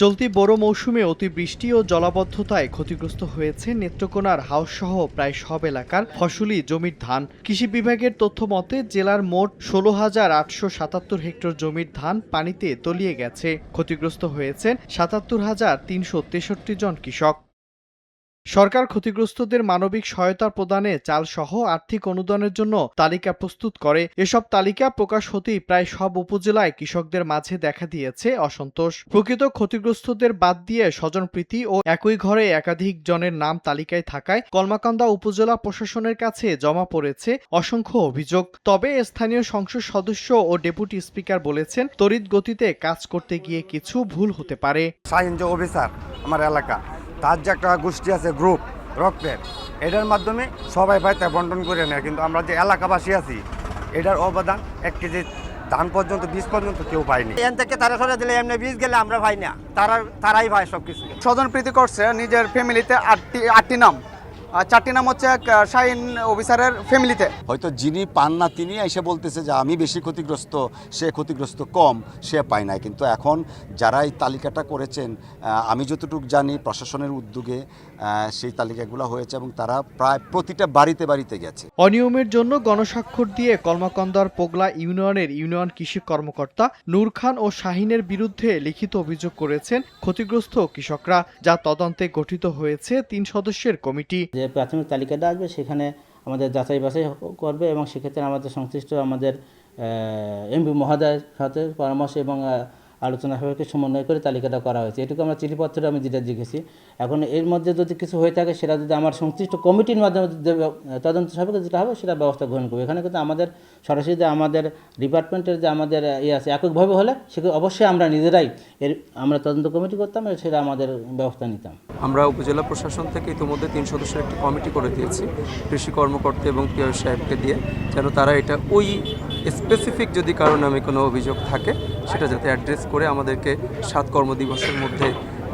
চলতি বোরো মৌসুমে অতিবৃষ্টি ও জলাবদ্ধতায় ক্ষতিগ্রস্ত হয়েছে নেত্রকোনার হাওরসহ প্রায় সব এলাকার ফসলি জমির ধান। কৃষি বিভাগের তথ্য মতে জেলার মোট ১৬,৮৭৭ হেক্টর জমির ধান পানিতে তলিয়ে গেছে। ক্ষতিগ্রস্ত হয়েছেন ৭৭,৩৬৩ জন কৃষক। সরকার ক্ষতিগ্রস্তদের মানবিক সহায়তা প্রদানে চালসহ আর্থিক অনুদানের জন্য তালিকা প্রস্তুত করে। এসব তালিকা প্রকাশ হতেই প্রায় সব উপজেলায় কৃষকদের মাঝে দেখা দিয়েছে অসন্তোষ। প্রকৃত ক্ষতিগ্রস্তদের বাদ দিয়ে স্বজনপ্রীতি ও একই ঘরে একাধিক জনের নাম তালিকায় থাকায় কলমাকান্দা উপজেলা প্রশাসনের কাছে জমা পড়েছে অসংখ্য অভিযোগ। তবে স্থানীয় সংসদ সদস্য ও ডেপুটি স্পিকার বলেছেন, তড়িৎ গতিতে কাজ করতে গিয়ে কিছু ভুল হতে পারে। অফিসার আমার এলাকা, তার যে একটা গোষ্ঠী আছে গ্রুপ রক্তের, এটার মাধ্যমে সবাই তা বন্টন করে নেয়, কিন্তু আমরা যে এলাকাবাসী আছি এটার অবদান ১ কেজি ধান পর্যন্ত বীজ পর্যন্ত কেউ পায়নি। এখান থেকে তারা সরে দিলে এমনি বীজ গেলে আমরা পাই না, তারাই পায় সবকিছু। স্বজনপ্রীতি করছে নিজের ফ্যামিলিতে ৮টি নাম, 4টি নাম হচ্ছে শাহিন অফিসারের ফ্যামিলিতে। হয়তো যিনি পান না তিনি এসে বলতেছে যে আমি বেশি ক্ষতিগ্রস্ত, সে ক্ষতিগ্রস্ত কম, সে পায় নাই। কিন্তু এখন যারা এই তালিকাটা করেছেন, আমি যতটুকু জানি প্রশাসনের উদ্যোগে সেই তালিকাগুলো হয়েছে এবং তারা প্রায় প্রতিটা বাড়িতে বাড়িতে গেছে। অনিয়মের জন্য গণস্বাক্ষর দিয়ে কলমাকান্দার পোগলা ইউনিয়নের ইউনিয়ন কৃষি কর্মকর্তা নূর খান ও শাহিনের বিরুদ্ধে লিখিত অভিযোগ করেছেন ক্ষতিগ্রস্ত কৃষকরা, যা তদন্তে গঠিত হয়েছে ৩ সদস্যের কমিটি। যে প্রাথমিক তালিকাটা আসবে সেখানে আমাদের যাচাই বাছাই করবে এবং সেক্ষেত্রে আমাদের সংশ্লিষ্ট আমাদের এমপি মহোদয়ের সাথে পরামর্শ এবং আলোচনা সাপেক্ষে সমন্বয় করে তালিকাটা করা হয়েছে। এটুকু আমরা চিঠিপত্রে আমি যেটা লিখেছি। এখন এর মধ্যে যদি কিছু হয়ে থাকে সেটা যদি আমার সংশ্লিষ্ট কমিটির মাধ্যমে তদন্ত সাপেক্ষে যেটা হবে সেটা ব্যবস্থা গ্রহণ করবে। এখানে কিন্তু আমাদের সরাসরি যে আমাদের ডিপার্টমেন্টের যে আমাদের আছে এককভাবে হলে সেগুলো অবশ্যই আমরা নিজেরাই আমরা তদন্ত কমিটি করতাম, সেটা আমাদের ব্যবস্থা নিতাম। আমরা উপজেলা প্রশাসন থেকে ইতিমধ্যে 3 সদস্যের একটি কমিটি করে দিয়েছি কৃষি কর্মকর্তা এবং পিআই সাহেবকে দিয়ে, যেন তারা এটা ওই স্পেসিফিক যদি কারো নামে কোনো অভিযোগ থাকে সেটা যাতে অ্যাড্রেস করে আমাদেরকে 7 কর্মদিবসের মধ্যে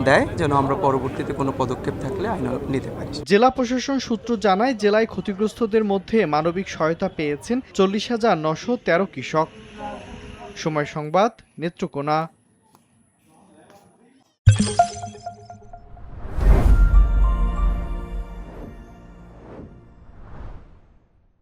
দেয়, যেন আমরা পরবর্তীতে কোনো পদক্ষেপ থাকলে আইন নিতে পারি। জেলা প্রশাসন সূত্র জানায়, জেলায় ক্ষতিগ্রস্তদের মধ্যে মানবিক সহায়তা পেয়েছেন 40,913 কৃষক। সময় সংবাদ, নেত্রকোনা।